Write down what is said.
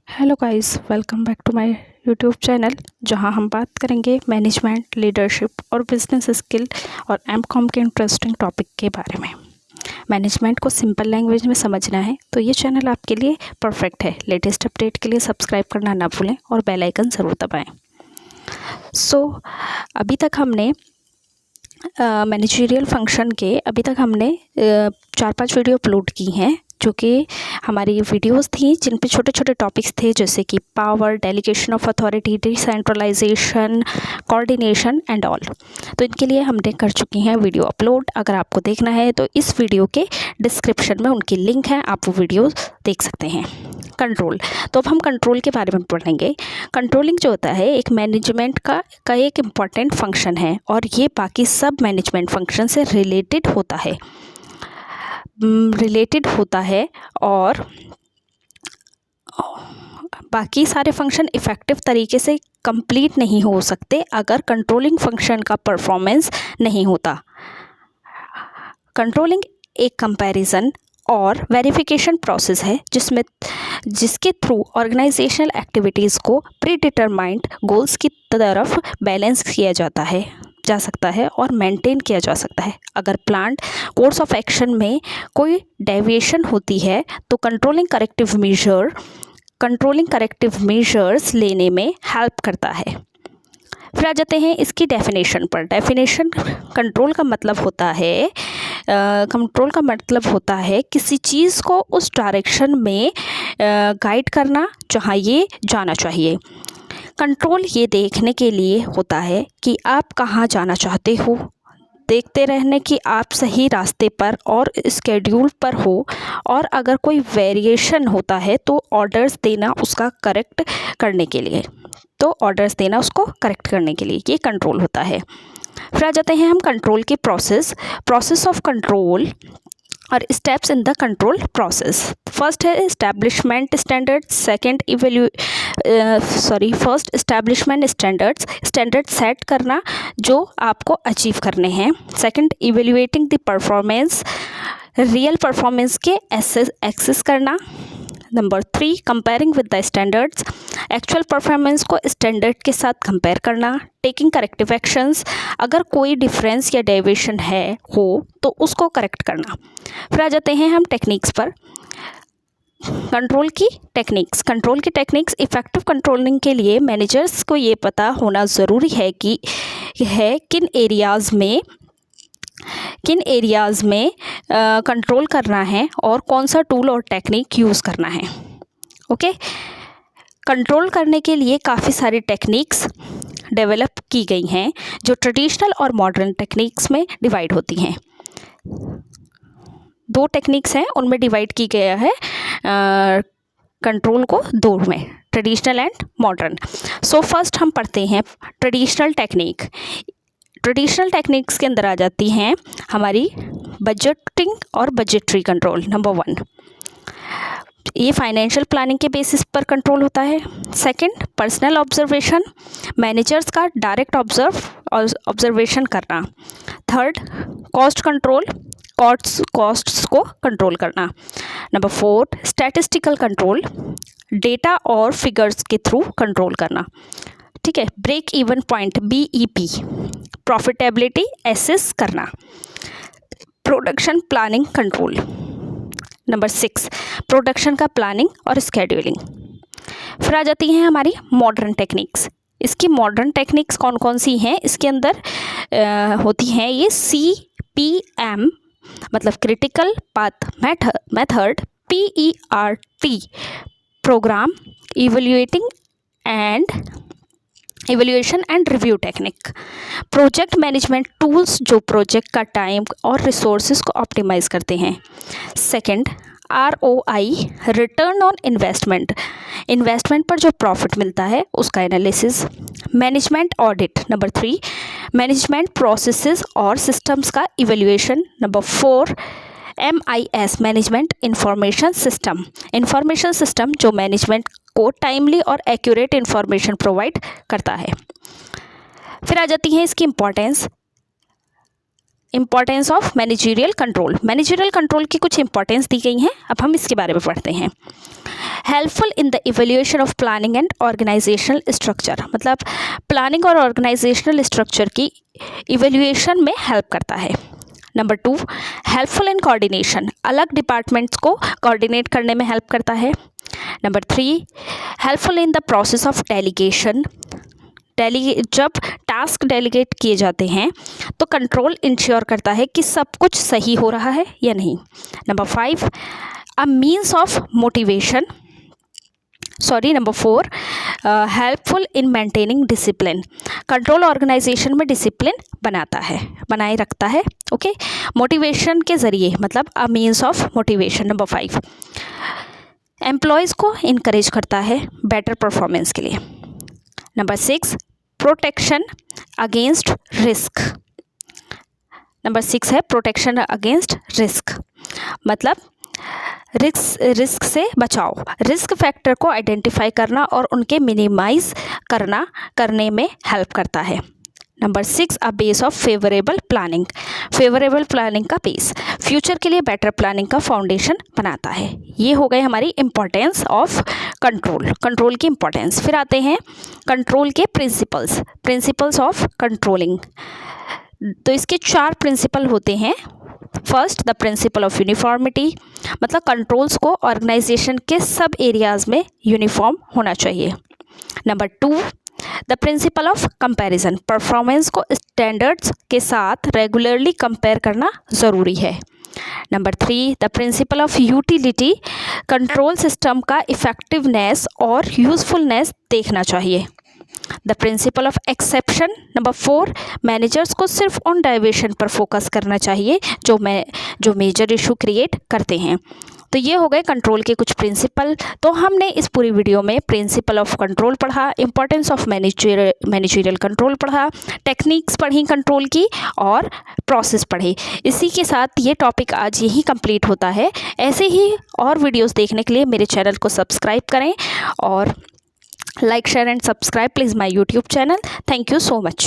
Hello guys, welcome back to my YouTube channel, जहां हम बात करेंगे मैनेजमेंट, लीडरशिप और बिजनेस स्किल और एमकॉम के इंटरेस्टिंग टॉपिक के बारे में। मैनेजमेंट को सिंपल लैंग्वेज में समझना है तो ये चैनल आपके लिए परफेक्ट है। लेटेस्ट अपडेट के लिए सब्सक्राइब करना ना भूलें और बेल आइकन ज़रूर दबाएं। अभी तक हमने मैनेजरियल फंक्शन के 4-5 वीडियो अपलोड की हैं, जो कि हमारी वीडियोस थी जिन पे छोटे छोटे टॉपिक्स थे, जैसे कि power, delegation of authority, decentralization, coordination and all. तो इनके लिए हमने कर चुकी हैं वीडियो अपलोड। अगर आपको देखना है तो इस वीडियो के डिस्क्रिप्शन में उनकी लिंक है, आप वो वीडियो देख सकते हैं। कंट्रोल, तो अब हम कंट्रोल के बारे में पढ़ेंगे। कंट्रोलिंग जो होता है एक मैनेजमेंट का एक इम्पॉर्टेंट फंक्शन है और ये बाकी सब मैनेजमेंट फंक्शन से रिलेटेड होता है और बाकी सारे फंक्शन इफ़ेक्टिव तरीके से कंप्लीट नहीं हो सकते अगर कंट्रोलिंग फंक्शन का परफॉर्मेंस नहीं होता। कंट्रोलिंग एक कंपैरिजन और वेरिफिकेशन प्रोसेस है जिसके थ्रू ऑर्गेनाइजेशनल एक्टिविटीज़ को प्री डिटरमाइंड गोल्स की तरफ बैलेंस किया जा सकता है और मेंटेन किया जा सकता है। अगर प्लान्ड कोर्स ऑफ एक्शन में कोई डेविएशन होती है तो कंट्रोलिंग करेक्टिव मेजर्स लेने में हेल्प करता है। फिर आ जाते हैं इसकी डेफिनेशन पर। कंट्रोल का मतलब होता है किसी चीज़ को उस डायरेक्शन में गाइड करना जहाँ ये जाना चाहिए। कंट्रोल ये देखने के लिए होता है कि आप कहाँ जाना चाहते हो, देखते रहने कि आप सही रास्ते पर और स्केड्यूल पर हो, और अगर कोई वेरिएशन होता है तो ऑर्डर्स देना उसको करेक्ट करने के लिए ये कंट्रोल होता है। फिर आ जाते हैं हम कंट्रोल के प्रोसेस ऑफ कंट्रोल और steps in the control process. First है establishment standards. First establishment standard set करना जो आपको अचीव करने हैं। Second, evaluating the performance, real performance के एक्सेस करना। Number 3, comparing with the standards, actual performance को स्टैंडर्ड के साथ कंपेयर करना। टेकिंग करेक्टिव एक्शंस, अगर कोई डिफरेंस या डेविएशन हो तो उसको करेक्ट करना। फिर आ जाते हैं हम टेक्निक्स पर। कंट्रोल की टेक्निक्स इफेक्टिव कंट्रोलिंग के लिए मैनेजर्स को ये पता होना ज़रूरी है कि किन एरियाज़ में कंट्रोल करना है और कौन सा टूल और टेक्निक यूज़ करना है। ओके, कंट्रोल करने के लिए काफ़ी सारी टेक्निक्स डेवलप की गई हैं जो ट्रेडिशनल और मॉडर्न टेक्निक्स में डिवाइड होती हैं। 2 टेक्निक्स हैं, उनमें डिवाइड की गया है कंट्रोल को 2 में, ट्रेडिशनल एंड मॉडर्न। फर्स्ट हम पढ़ते हैं ट्रेडिशनल टेक्निक्स के अंदर आ जाती हैं हमारी बजटिंग और बजटरी कंट्रोल। नंबर 1, ये फाइनेंशियल प्लानिंग के बेसिस पर कंट्रोल होता है। सेकंड, पर्सनल ऑब्जर्वेशन, मैनेजर्स का डायरेक्ट ऑब्जर्वेशन करना। थर्ड, कॉस्ट कंट्रोल, कॉस्ट्स को कंट्रोल करना। नंबर 4, स्टैटिस्टिकल कंट्रोल, डेटा और फिगर्स के थ्रू कंट्रोल करना। ठीक है, break even point, BEP, profitability assess करना। Production planning control. Number 6, production का प्लानिंग और स्केड्यूलिंग। फिर आ जाती हैं हमारी मॉडर्न टेक्निक्स। इसकी मॉडर्न टेक्निक्स कौन कौन सी हैं? इसके अंदर होती हैं ये CPM, मतलब critical path method, PERT, program evaluation and review technique. Project management tools जो प्रोजेक्ट का टाइम और रिसोर्सेज को ऑप्टिमाइज करते हैं। Second, ROI, return on investment पर जो प्रॉफिट मिलता है उसका analysis. Management audit. Number 3, management processes और सिस्टम्स का evaluation. Number 4, MIS, management information system जो मैनेजमेंट को टाइमली और एक्यूरेट इंफॉर्मेशन प्रोवाइड करता है। फिर आ जाती है इसकी importance. Importance of managerial control. Managerial control की कुछ इंपॉर्टेंस दी गई हैं, अब हम इसके बारे में पढ़ते हैं। Helpful in the evaluation of planning and organisational structure, मतलब प्लानिंग और ऑर्गेनाइजेशनल स्ट्रक्चर की इवेल्यूएशन में हेल्प करता है। नंबर 2, हेल्पफुल इन कोऑर्डिनेशन, अलग डिपार्टमेंट्स को कोऑर्डिनेट करने में हेल्प करता है। Number 3, helpful in the process of delegation, जब टास्क डेलीगेट किए जाते हैं तो कंट्रोल इंश्योर करता है कि सब कुछ सही हो रहा है या नहीं। Number 5, a means of motivation, number 4, helpful in maintaining discipline, control organisation में डिसिप्लिन बनाए रखता है। ओके, मोटिवेशन के ज़रिए, मतलब a means of motivation. Number 5, employees को इनकरेज करता है बेटर परफॉर्मेंस के लिए। Number 6, protection against risk. Number 6 है प्रोटेक्शन अगेंस्ट रिस्क, मतलब रिस्क से बचाओ, रिस्क फैक्टर को आइडेंटिफाई करना और उनके मिनिमाइज करने में हेल्प करता है। Number 6, a base of favourable planning का बेस फ्यूचर के लिए बेटर प्लानिंग का फाउंडेशन बनाता है। ये हो गए हमारी इम्पोर्टेंस ऑफ कंट्रोल की इम्पोर्टेंस। फिर आते हैं कंट्रोल के प्रिंसिपल्स ऑफ कंट्रोलिंग। तो इसके 4 प्रिंसिपल होते हैं। First, the principle of uniformity, मतलब कंट्रोल्स को ऑर्गेनाइजेशन के सब एरियाज में यूनिफॉर्म होना चाहिए। Number 2, the principle of comparison, performance को स्टैंडर्ड्स के साथ रेगुलरली कंपेयर करना ज़रूरी है। Number 3, the principle of utility, control system का इफ़ेक्टिवनेस और यूज़फुलनेस देखना चाहिए। The principle of exception, number 4, managers को सिर्फ उन डाइवर्शन पर फोकस करना चाहिए जो मेजर इशू क्रिएट करते हैं। तो ये हो गए कंट्रोल के कुछ प्रिंसिपल। तो हमने इस पूरी वीडियो में प्रिंसिपल ऑफ कंट्रोल पढ़ा, इंपॉर्टेंस ऑफ मैनेजरियल कंट्रोल पढ़ा, टेक्निक्स पढ़ी कंट्रोल की और प्रोसेस पढ़े। इसी के साथ ये टॉपिक आज यही कंप्लीट होता है। ऐसे ही और वीडियोस देखने के लिए मेरे चैनल को सब्सक्राइब करें और like, share and subscribe please my YouTube channel. Thank you so much.